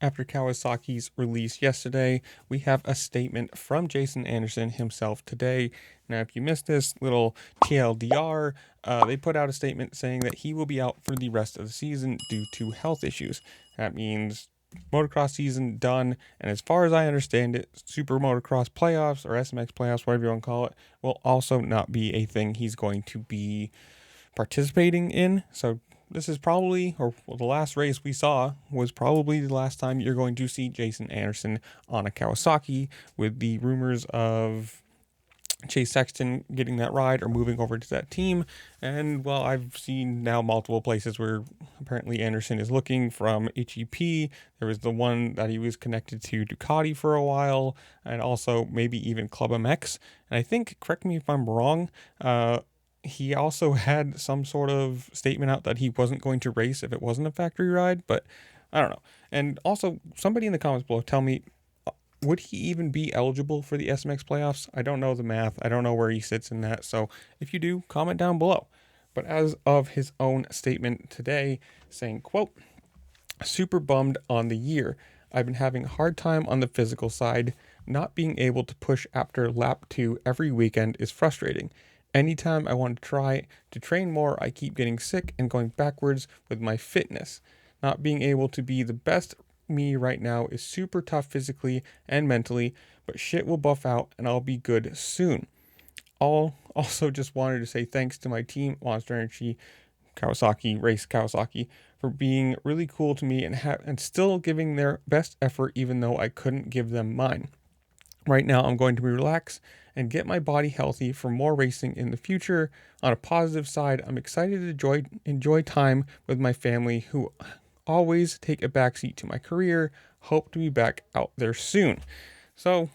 After Kawasaki's release yesterday, we have a statement from Jason Anderson himself today. Now, if you missed this little TLDR, they put out a statement saying that he will be out for the rest of the season due to health issues. That means motocross season done, and as far as I understand it, Super Motocross playoffs or SMX playoffs, whatever you want to call it, will also not be a thing he's going to be participating in. So this is probably, or the last race we saw was probably the last time you're going to see Jason Anderson on a Kawasaki, with the rumors of Chase Sexton getting that ride or moving over to that team. And well, I've seen now multiple places where apparently Anderson is looking, from HEP. There was the one that he was connected to Ducati for a while, and also maybe even Club MX. And I think, correct me if I'm wrong, he also had some sort of statement out that he wasn't going to race if it wasn't a factory ride, but I don't know. And also, somebody in the comments below tell me, would he even be eligible for the SMX playoffs? I don't know the math. I don't know where he sits in that. So if you do, comment down below. But as of his own statement today, saying, quote, "Super bummed on the year. I've been having a hard time on the physical side. Not being able to push after lap 2 every weekend is frustrating. Anytime I want to try to train more, I keep getting sick and going backwards with my fitness. Not being able to be the best me right now is super tough physically and mentally, but shit will buff out and I'll be good soon. Also just wanted to say thanks to my team, Monster Energy, Kawasaki, Race Kawasaki, for being really cool to me and still giving their best effort even though I couldn't give them mine. Right now, I'm going to relax and get my body healthy for more racing in the future. On a positive side, I'm excited to enjoy time with my family, who always take a backseat to my career. Hope to be back out there soon." So,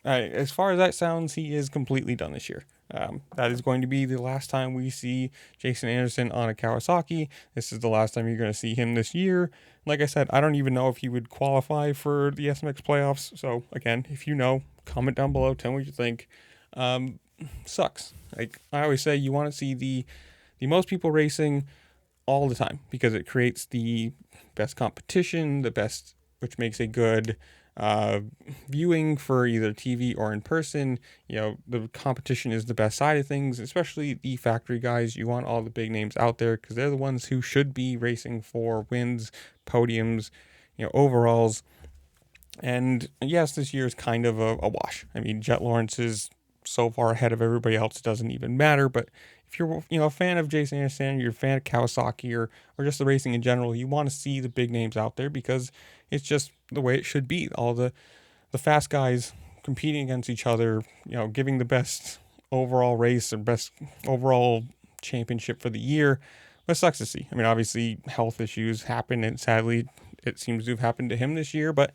as far as that sounds, he is completely done this year. That is going to be the last time we see Jason Anderson on a Kawasaki. This is the last time you're going to see him this year. Like I said, I don't even know if he would qualify for the SMX playoffs. So again, if you know, comment down below. Tell me what you think. Sucks. Like I always say, you want to see the most people racing all the time, because it creates the best competition, the best, which makes a good viewing for either TV or in person. You know, the competition is the best side of things, especially the factory guys. You want all the big names out there because they're the ones who should be racing for wins, podiums, overalls. And yes, this year is kind of a wash. I mean, Jet Lawrence is so far ahead of everybody else, it doesn't even matter. But if you're a fan of Jason Anderson, you're a fan of Kawasaki, or just the racing in general, you want to see the big names out there because it's just the way it should be. All the fast guys competing against each other, giving the best overall race or best overall championship for the year. But it sucks to see. I mean, obviously health issues happen, and sadly it seems to have happened to him this year. But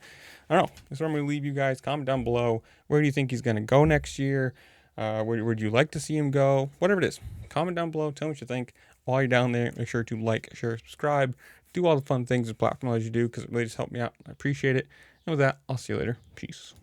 I don't know. That's where I'm going to leave you guys. Comment down below. Where do you think he's going to go next year? Where would you like to see him go? Whatever it is, comment down below. Tell me what you think. While you're down there, make sure to like, share, subscribe, do all the fun things as platform as you do, because it really just helped me out. I appreciate it. And with that, I'll see you later. Peace.